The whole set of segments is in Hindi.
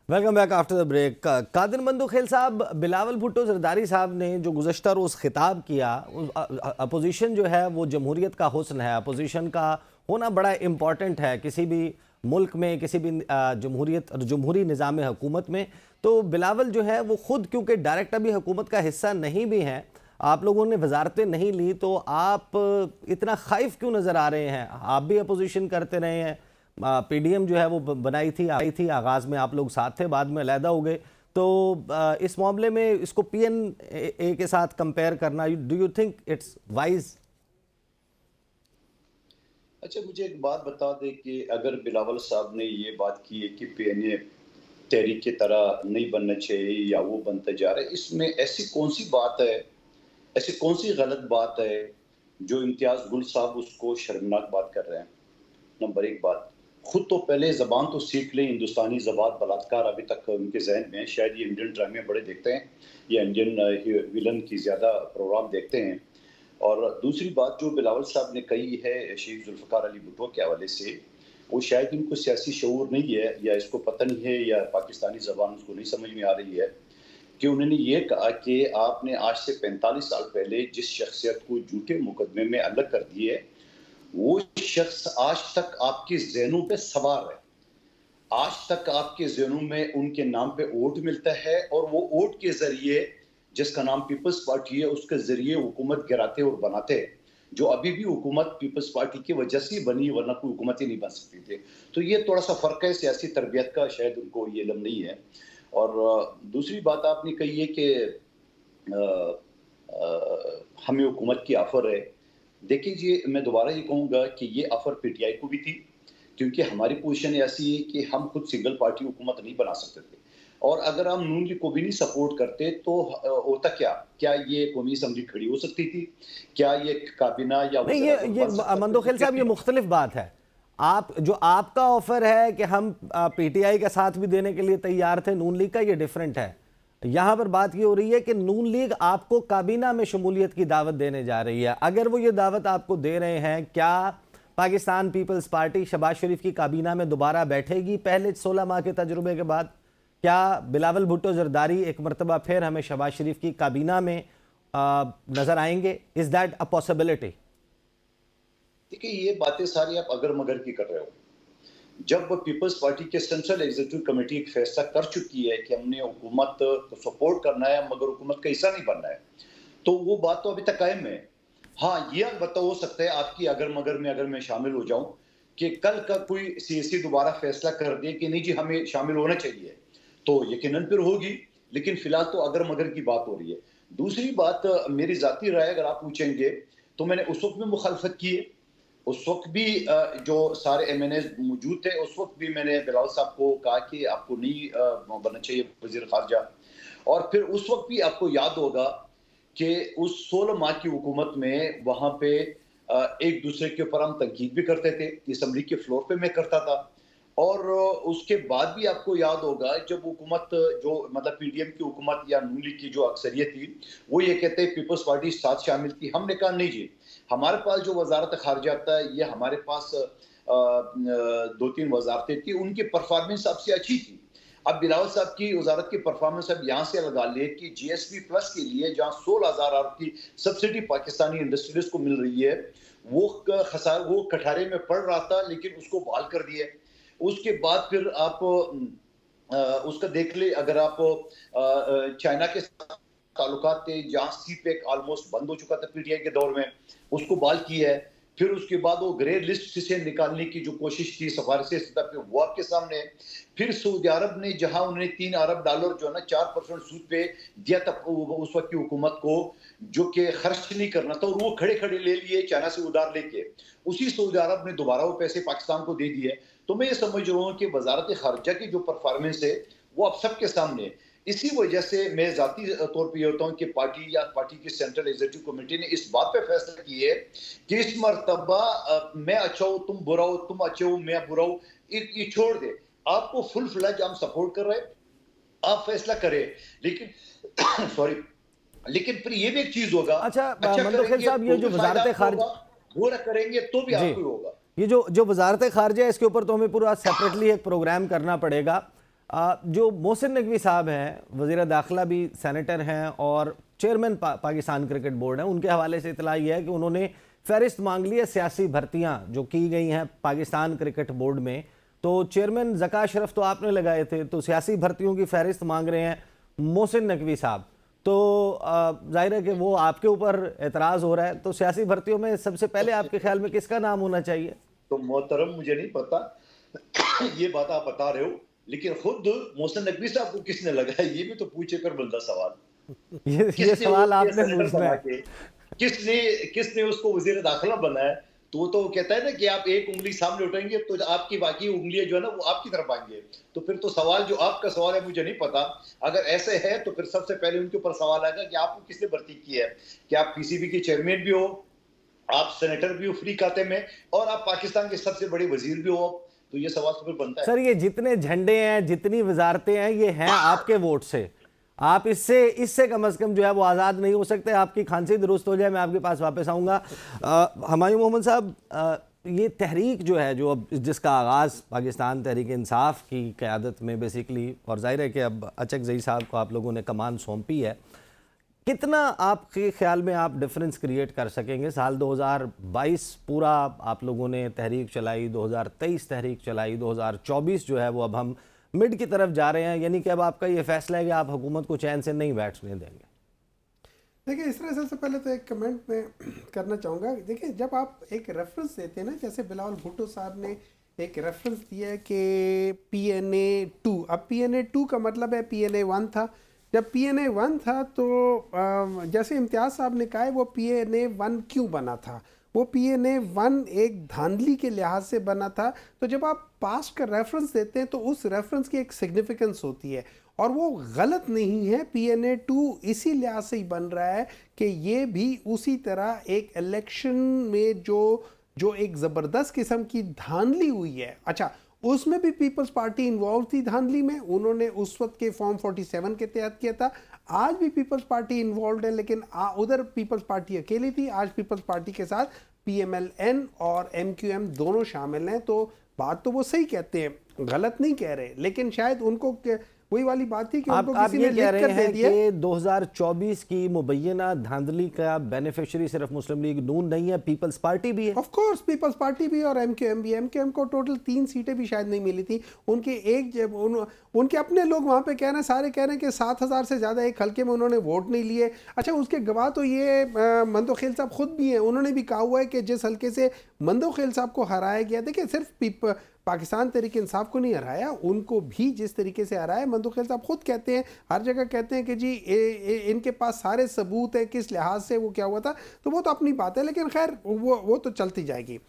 Welcome back after the break. Qadir Mandokhel sahab, Bilawal Bhutto Zardari साहब ने जो गुज़श्ता रोज़ खिताब किया, अपोजिशन जो है वो जमहूरियत का हुस्न है, अपोजिशन का होना बड़ा इम्पॉर्टेंट है किसी भी मुल्क में, किसी भी जमहूरियत जमहूरी निज़ाम हुकूमत में। तो बिलावल जो है वो ख़ुद क्योंकि डायरेक्ट अभी हुकूमत का हिस्सा नहीं भी हैं, आप लोगों ने वजारतें नहीं ली, तो आप इतना खाइफ क्यों नज़र आ रहे हैं? आप भी अपोजिशन करते रहे हैं, पीडीएम जो है वो बनाई थी, आगाज़ में आप लोग साथ थे, बाद में अलहदा हो गए। तो इस मामले में इसको पीएनए के साथ कंपेयर करना, do you think it's wise? अच्छा, मुझे एक बात बता दें कि अगर बिलावल साहब ने ये बात की है कि पीएनए तहरीक की तरह नहीं बनना चाहिए या वो बनते जा रहे हैं, इसमें ऐसी कौन सी बात है, ऐसी कौन सी गलत बात है जो इम्तियाज गुल साहब उसको शर्मनाक बात कर रहे हैं? नंबर एक बात, खुद तो पहले ज़बान तो सीख लें। हिंदुस्तानी ज़बान बलात्कार अभी तक उनके जहन में है। शायद ये इंडियन ड्रामे बड़े देखते हैं या इंडियन विलन की ज़्यादा प्रोग्राम देखते हैं। और दूसरी बात जो बिलावल साहब ने कही है शहीद जुल्फ़िकार अली भुट्टो के हवाले से, वो शायद इनको सियासी शऊर नहीं है या इसको पता नहीं है या पाकिस्तानी ज़बान उसको नहीं समझ में आ रही है कि उन्होंने ये कहा कि आपने आज से 45 साल पहले जिस शख्सियत को झूठे मुकदमे में अलग कर दिए, वो शख्स आज तक आपके ज़हनों पे सवार है। आज तक आपके ज़हनों में उनके नाम पे वोट मिलता है और वो वोट के ज़रिए, जिसका नाम पीपल्स पार्टी है, उसके ज़रिए हुकूमत गिराते और बनाते हैं, जो अभी भी हुकूमत पीपल्स पार्टी की वजह से बनी, वरना कोई हुकूमत ही नहीं बन सकती थी। तो ये थोड़ा-सा फ़र्क है सियासी तरबियत का, शायद उनको ये इल्म नहीं है। और दूसरी बात आपने कही है कि अ हमें हुकूमत की ऑफ़र है। देखिए जी, मैं दोबारा ये कहूँगा कि ये ऑफ़र पीटीआई को भी थी, क्योंकि हमारी पोज़ीशन ऐसी है कि हम खुद सिंगल पार्टी हुकूमत नहीं बना सकते थे। और अगर हम नून लीग को भी नहीं सपोर्ट करते तो होता क्या? क्या ये कौमी असम्बली खड़ी हो सकती थी? क्या ये काबीना या नहीं, वज़ीर-ए-आज़म ये बन सकता था? मंदोखेल साहब, ये मुख्तलिफ बात है। आप जो आपका ऑफर है कि हम पीटीआई का साथ भी देने के लिए तैयार थे, नून लीग का ये डिफरेंट है। यहां पर बात ये हो रही है कि नून लीग आपको काबीना में शमूलियत की दावत देने जा रही है। अगर वो ये दावत आपको दे रहे हैं, क्या पाकिस्तान पीपल्स पार्टी शहबाज शरीफ की काबीना में दोबारा बैठेगी पहले 16 माह के तजुर्बे के बाद? क्या बिलावल भुट्टो जरदारी एक मरतबा फिर हमें शहबाज शरीफ की काबीना में नजर आएंगे? Is that a possibility? देखिए, ये बातें सारी आप अगर-मगर की कर रहे हो। जब पीपल्स पार्टी के सेंट्रल एग्जीक्यूटिव कमेटी एक फैसला कर चुकी है कि हमने हुकूमत को सपोर्ट करना है मगर हुकूमत का हिस्सा नहीं बनना है, तो वो बात तो अभी तक कायम है। हाँ, ये अलबत्ता हो सकता है आपकी अगर-मगर में अगर मैं शामिल हो जाऊँ कि कल का कोई सीएसी दोबारा फैसला कर दे कि नहीं जी हमें शामिल होना चाहिए, तो यकीनन फिर होगी, लेकिन फिलहाल तो अगर-मगर की बात हो रही है। दूसरी बात, मेरी ज़ाती राय अगर आप पूछेंगे, तो मैंने उस वक़्त भी मुखालफत की है। उस वक़्त भी जो सारे एमएनएज़ मौजूद थे, उस वक़्त भी मैंने बिलावल साहब को कहा कि आपको नहीं बनना चाहिए वज़ीर ख़ारिजा। और फिर उस वक़्त भी आपको याद होगा कि उस 16 माह की हुकूमत में वहाँ पे एक दूसरे के ऊपर हम तनकीद भी करते थे, असम्बली के फ्लोर पे मैं करता था। और उसके बाद भी आपको याद होगा जब हुकूमत जो मतलब पीडीएम की हुकूमत या नून लीग की जो अक्सरियत थी, वो ये कहते हैं पीपल्स पार्टी साथ शामिल थी। हमने कहा नहीं जी, हमारे पास जो वज़ारत ख़ारिजा था, ये हमारे पास 2-3 वज़ारतें थी, उनकी परफ़ॉर्मेंस सबसे अच्छी थी। अब बिलावल साहब की वज़ारत की परफ़ॉर्मेंस अब यहाँ से लगा लें कि जीएसपी प्लस के लिए जहाँ 16,000 अरब की सब्सिडी पाकिस्तानी इंडस्ट्रीज़ को मिल रही है, वो कठारे में पड़ रहा था, लेकिन उसको बहाल कर दिया। उसके बाद फिर आप उसका देख ले, अगर आप चाइना के साथ ताल्लुकात थे, जहाँ सीपेक ऑलमोस्ट बंद हो चुका था पीटीआई के दौर में, उसको बहाल किया है। फिर उसके बाद वो ग्रे लिस्ट से निकालने की जो कोशिश थी सिफारिशी सतह पे, वो आपके सामने है। फिर सऊदी अरब ने जहाँ उन्हें $3 अरब जो है ना 4% सूद पे दिया था उस वक्त की हुकूमत को, जो कि खर्च नहीं करना था, और वो खड़े-खड़े ले लिए चाइना से उधार लेके। उसी सऊदी अरब ने दोबारा वो पैसे पाकिस्तान को दे दिए। तो मैं ये समझ रहा हूँ कि वज़ारत ख़ारिजा की जो परफ़ॉर्मेंस है, वो अब सबके सामने है। इसी वजह से मैं ज़ाती तौर पे ये होता हूँ कि पार्टी की सेंट्रल एग्जीक्यूटिव कमेटी ने इस बात पे फैसला किया है कि इस मर्तबा मैं अच्छा हूँ, तुम बुरा हो, तुम अच्छे हो, मैं बुरा हूँ, ये छोड़ दे। आपको फुल फ्लेज हम सपोर्ट कर रहे हैं, आप फैसला करें। लेकिन सॉरी, लेकिन फिर ये भी एक चीज़ होगा, अच्छा, अच्छा मंदोखेल करेंगे साहब, ये तो जो भी फ़ायदा वजारत आपको खारज होगा, बुरा करेंगे तो भी जी, आपको ही होगा। ये जो जो वजारत खारजा है, इसके ऊपर तो हमें पूरा सेपरेटली एक प्रोग्राम करना पड़ेगा। जो मोहसिन नकवी साहब हैं, वज़ीर दाखिला भी सेनेटर हैं और चेयरमैन पाकिस्तान क्रिकेट बोर्ड हैं, उनके हवाले से इतला ये है कि उन्होंने फहरिस्त मांग ली है सियासी भर्तियां जो की गई हैं पाकिस्तान क्रिकेट बोर्ड में। तो चेयरमैन ज़का अशरफ तो आपने लगाए थे, तो सियासी भर्तियों की फहरिस्त मांग रहे हैं मोहसिन नकवी साहब। तो जाहिर है कि वो आपके ऊपर एतराज़ हो रहा है। तो सियासी भर्तियों में सबसे पहले आपके ख्याल में किसका नाम होना चाहिए? तो मोहतरम, मुझे नहीं पता ये बात आप बता रहे हो, लेकिन खुद मोहसिन नकवी साहब को किसने लगाया, ये भी तो पूछे कर बनता सवाल। ये किसने सवाल उसके आपने सेनेटर पूछना बना है। के, किसने किसने उसको वजीर दाखिला बनाया? तो वो तो कहता है ना कि आप एक उंगली सामने उठाएंगे तो आपकी बाकी उंगलियां जो है ना वो आपकी तरफ आएंगे। तो फिर तो सवाल जो आपका सवाल है मुझे नहीं पता। अगर ऐसे है तो फिर सबसे पहले उनके ऊपर सवाल आएगा कि आपको किसने भर्ती की है, कि आप पीसीबी के चेयरमैन भी हो, आप सेनेटर भी हो फ्री खाते में, और आप पाकिस्तान के सबसे बड़े वजीर भी हो। तो ये सवाल तो फिर बनता है। सर ये जितने झंडे हैं, जितनी वजारतें हैं, ये हैं आपके वोट से। आप इससे इससे कम से कम जो है वो आज़ाद नहीं हो सकते। आपकी खांसी दुरुस्त हो जाए, मैं आपके पास वापस आऊँगा। हुमायूं मोहम्मद साहब, ये तहरीक जो है, जो अब जिसका आगाज़ पाकिस्तान तहरीक इंसाफ की क़यादत में बेसिकली, और जाहिर है कि अब अचक ज़ई साहब को आप लोगों ने कमान सौंपी है, कितना आपके ख्याल में आप डिफरेंस क्रिएट कर सकेंगे? साल 2022 पूरा आप लोगों ने तहरीक चलाई, 2023 तहरीक चलाई, 2024 जो है वो अब हम मिड की तरफ जा रहे हैं, यानी कि अब आपका ये फैसला है कि आप हुकूमत को चैन से नहीं बैठने देंगे। देखिए, इस तरह से सबसे पहले तो एक कमेंट में करना चाहूँगा। देखिए, जब आप एक रेफरेंस देते हैं ना, जैसे बिलावल भुट्टो साहब ने एक रेफरेंस दिया है कि PNA-2, अब PNA-2 का मतलब है PNA-1 था। जब PNA-1 था तो जैसे इम्तियाज़ साहब ने कहा है, वो PNA-1 क्यों बना था? वो PNA-1 एक धांधली के लिहाज से बना था। तो जब आप पास्ट का रेफरेंस देते हैं तो उस रेफरेंस की एक सिग्निफिकेंस होती है, और वो गलत नहीं है। PNA-2 इसी लिहाज से ही बन रहा है कि ये भी उसी तरह एक इलेक्शन में जो एक ज़बरदस्त किस्म की धांधली हुई है। अच्छा, उसमें भी पीपल्स पार्टी इन्वॉल्व थी धांधली में। उन्होंने उस वक्त के फॉर्म 47 के तहत किया था। आज भी पीपल्स पार्टी इन्वॉल्व है, लेकिन उधर पीपल्स पार्टी अकेली थी। आज पीपल्स पार्टी के साथ PMLN और MQM दोनों शामिल हैं। तो बात तो वो सही कहते हैं, गलत नहीं कह रहे, लेकिन शायद उनको वही वाली बात थी कि उनको किसी ने लिख कर दे दिया कि 2024 की मुबैना धांधली का बेनिफिशियरी सिर्फ मुस्लिम लीग नून नहीं है, पीपल्स पार्टी भी है। ऑफ कोर्स पीपल्स पार्टी भी और MQM भी। MQM को टोटल 3 सीटें भी शायद नहीं मिली थी। उनके अपने लोग वहाँ पे कह रहे हैं, सारे कह रहे हैं कि 7,000 से ज़्यादा एक हल्के में उन्होंने वोट नहीं लिए। अच्छा, उसके गवाह तो ये मंदोखेल साहब खुद भी हैं। उन्होंने भी कहा हुआ है कि जिस हल्के से मंदोखेल साहब को हराया गया, देखिए सिर्फ पाकिस्तान तहरीक इंसाफ को नहीं हराया, उनको भी जिस तरीके से हराया, मंदोखेल साहब खुद कहते हैं, हर जगह कहते हैं कि जी इनके पास सारे सबूत हैं किस लिहाज से वो क्या हुआ था। तो वो तो अपनी बात है, लेकिन खैर वो तो चलती जाएगी।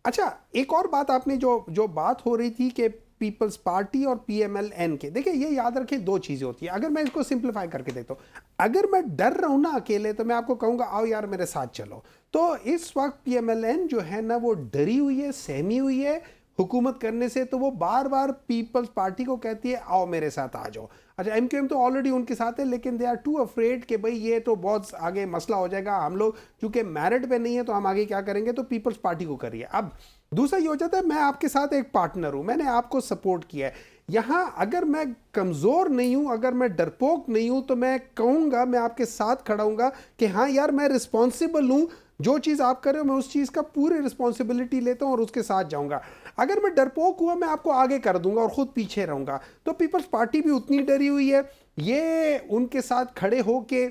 अच्छा, एक और बात आपने जो बात हो रही थी कि पीपल्स पार्टी और PMLN के, देखिए ये याद रखें, दो चीज़ें होती है। अगर मैं इसको सिंप्लीफाई करके देखता हूँ, अगर मैं डर रहा हूँ ना अकेले, तो मैं आपको कहूँगा आओ यार मेरे साथ चलो। तो इस वक्त PMLN जो है ना वो डरी हुई है, सहमी हुई है हुकूमत करने से। तो वो बार बार पीपल्स पार्टी को कहती है आओ मेरे साथ आ जाओ। अच्छा, MQM तो ऑलरेडी उनके साथ है, लेकिन दे आर टू अफ्रेड कि भाई ये तो बहुत आगे मसला हो जाएगा, हम लोग क्योंकि मेरिट पे नहीं है तो हम आगे क्या करेंगे, तो पीपल्स पार्टी को करिए। अब दूसरा ये हो जाता है, मैं आपके साथ एक पार्टनर हूं, मैंने आपको सपोर्ट किया है। यहां अगर मैं कमज़ोर नहीं हूं, अगर मैं डरपोक नहीं हूं, तो मैं कहूँगा, मैं आपके साथ खड़ा हूँगा कि हाँ यार मैं रिस्पॉन्सिबल हूँ, जो चीज़ आप कर रहे हो मैं उस चीज़ का पूरी रिस्पॉन्सिबिलिटी लेता हूँ और उसके साथ जाऊँगा। अगर मैं डरपोक हुआ, मैं आपको आगे कर दूंगा और ख़ुद पीछे रहूँगा। तो पीपल्स पार्टी भी उतनी डरी हुई है, ये उनके साथ खड़े हो के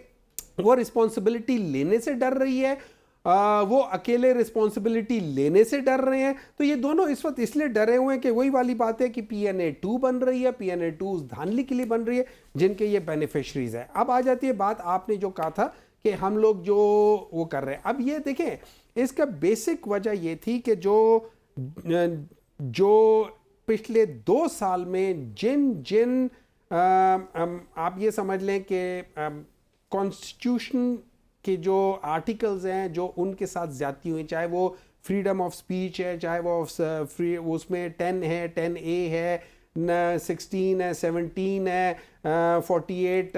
वो रिस्पॉन्सिबिलिटी लेने से डर रही है, वो अकेले रिस्पॉन्सिबिलिटी लेने से डर रहे हैं। तो ये दोनों इस वक्त इसलिए डरे हुए हैं कि वही वाली बात है कि PNA-2 बन रही है, PNA-2 उस धांधली के लिए बन रही है जिनके ये बेनिफिशरीज है। अब आ जाती है बात आपने जो कहा था कि हम लोग जो वो कर रहे हैं। अब ये देखें, इसका बेसिक वजह ये थी कि जो पिछले 2 साल में जिन आप ये समझ लें कि कॉन्स्टिट्यूशन के जो आर्टिकल्स हैं जो उनके साथ ज्यादती हुई, चाहे वो फ्रीडम ऑफ स्पीच है, चाहे वो उसमें 10 है, 10A है, 16 है, 17 है, 48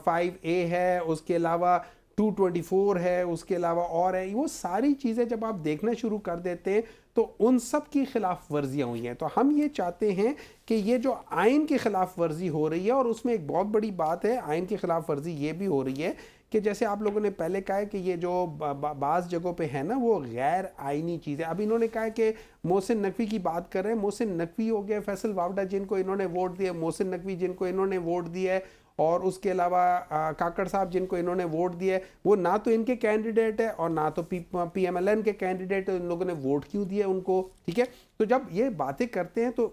5A है, उसके अलावा 224 है, उसके अलावा और है, वो सारी चीज़ें जब आप देखना शुरू कर देते हैं तो उन सब की खिलाफ वर्जियाँ हुई हैं। तो हम ये चाहते हैं कि ये जो आइन की खिलाफ वर्जी हो रही है, और उसमें एक बहुत बड़ी बात है, आइन की खिलाफ वर्जी ये भी हो रही है कि जैसे आप लोगों ने पहले कहा है कि ये जो बाज़ जगहों पे है ना वो गैर आइनी चीज़ है। अब इन्होंने कहा है कि मोहसिन नकवी की बात कर रहे हैं, मोहसिन नकवी हो गया, फैसल वावडा जिनको इन्होंने वोट दिया, मोहसिन नकवी जिनको इन्होंने वोट दिया है, और उसके अलावा काकड़ साहब जिनको इन्होंने वोट दिया है, वो ना तो इनके कैंडिडेट है और ना तो PMLN के कैंडिडेट है। इन लोगों ने वोट क्यों दिया उनको? ठीक है, तो जब ये बातें करते हैं तो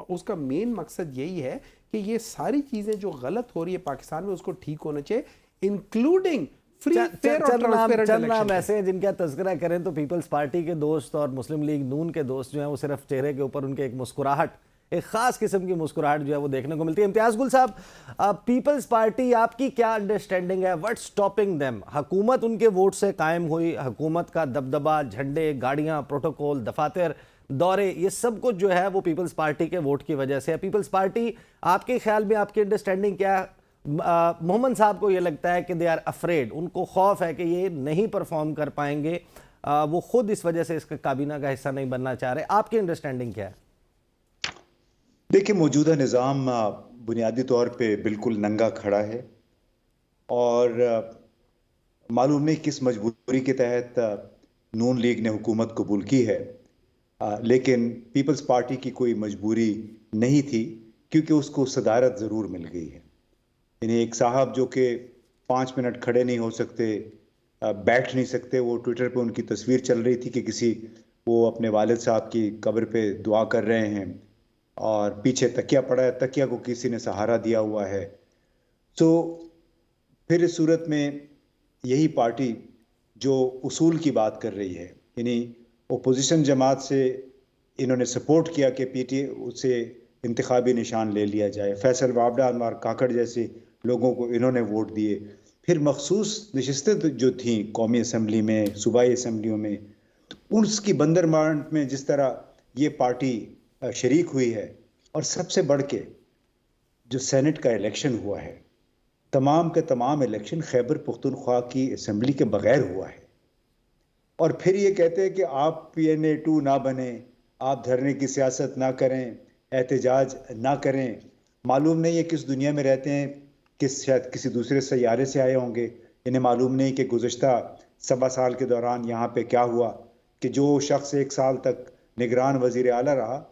उसका मेन मकसद यही है कि ये सारी चीज़ें जो गलत हो रही है पाकिस्तान में उसको ठीक होना चाहिए, इंक्लूडिंग फ्री फेयर और ट्रांसपेरेंट चंद नाम इलेक्शन। ऐसे हैं जिनका तज़किरा करें तो पीपल्स पार्टी के दोस्त और मुस्लिम लीग नून के दोस्त जो हैं वो सिर्फ चेहरे के ऊपर उनके एक मुस्कुराहट, एक खास किस्म की मुस्कुराहट जो है वो देखने को मिलती है। इम्तियाज गुल साहब, पीपल्स पार्टी आपकी क्या अंडरस्टैंडिंग है? What stopping them? हुकूमत उनके वोट से कायम हुई, हुकूमत का दबदबा, झंडे, गाड़ियां, प्रोटोकॉल, दफातर, दौरे, ये सब कुछ जो है वो पीपल्स पार्टी के वोट की वजह से है। पीपल्स पार्टी आपके ख्याल में, आपकी अंडरस्टैंडिंग क्या है? मोहम्मद साहब को ये लगता है कि दे आर अफ्रेड, उनको खौफ है कि ये नहीं परफॉर्म कर पाएंगे, वो खुद इस वजह से इसका काबीना का हिस्सा नहीं बनना चाह रहे। आपकी अंडरस्टैंडिंग क्या है? देखिए, मौजूदा निज़ाम बुनियादी तौर पे बिल्कुल नंगा खड़ा है और मालूम नहीं किस मजबूरी के तहत नून लीग ने हुकूमत कबूल की है, लेकिन पीपल्स पार्टी की कोई मजबूरी नहीं थी क्योंकि उसको सदारत ज़रूर मिल गई है। यानी एक साहब जो कि 5 मिनट खड़े नहीं हो सकते, बैठ नहीं सकते, वो ट्विटर पे उनकी तस्वीर चल रही थी कि वो अपने वालिद साहब की कब्र पे दुआ कर रहे हैं और पीछे तकिया पड़ा है, तकिया को किसी ने सहारा दिया हुआ है। तो फिर इस सूरत में यही पार्टी जो उसूल की बात कर रही है, यानी ओपोजिशन जमात से इन्होंने सपोर्ट किया कि पीटी उससे इंतखाबी निशान ले लिया जाए, फैसल वावडा और काकड़ जैसे लोगों को इन्होंने वोट दिए। फिर मखसूस नशिस्तें जो थीं कौमी असम्बली में, सूबाई असम्बलियों में, तो उसकी बंदरमांड में जिस तरह ये पार्टी शरीक हुई है, और सबसे बढ़ के जो सेनेट का इलेक्शन हुआ है, तमाम के तमाम इलेक्शन खैबर पुख्तनख्वा की असम्बली के बगैर हुआ है। और फिर ये कहते हैं कि आप PNA-2 ना बने, आप धरने की सियासत ना करें, एहतजाज ना करें। मालूम नहीं है किस दुनिया में रहते हैं, शायद किसी दूसरे सैयारे से आए होंगे। इन्हें मालूम नहीं कि गुज़श्ता 7 साल के दौरान यहाँ पे क्या हुआ, कि जो शख्स 1 साल तक निगरान वज़ीर आला रहा,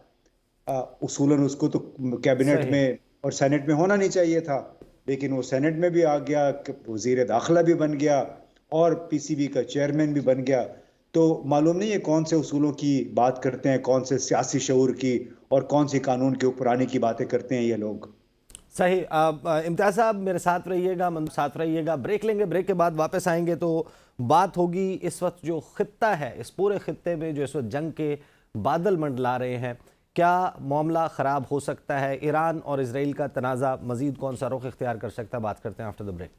उसूलन उसको तो कैबिनेट में और सेनेट में होना नहीं चाहिए था, लेकिन वो सेनेट में भी आ गया, वज़ीर दाखिला भी बन गया और PCB का चेयरमैन भी बन गया। तो मालूम नहीं है कौन से उसूलों की बात करते हैं, कौन से सियासी शऊर की और कौन सी कानून के ऊपरानी की बातें करते हैं ये लोग। सही। इम्तियाज साहब मेरे साथ रहिएगा, साथ रहिएगा। ब्रेक लेंगे, ब्रेक के बाद वापस आएंगे तो बात होगी इस वक्त जो खित्ता है, इस पूरे खित्ते में जो इस वक्त जंग के बादल मंडला रहे हैं, क्या मामला ख़राब हो सकता है? ईरान और इजराइल का तनाज़ा मज़ीद कौन सा रुख इख्तियार कर सकता है? बात करते हैं आफ्टर द ब्रेक।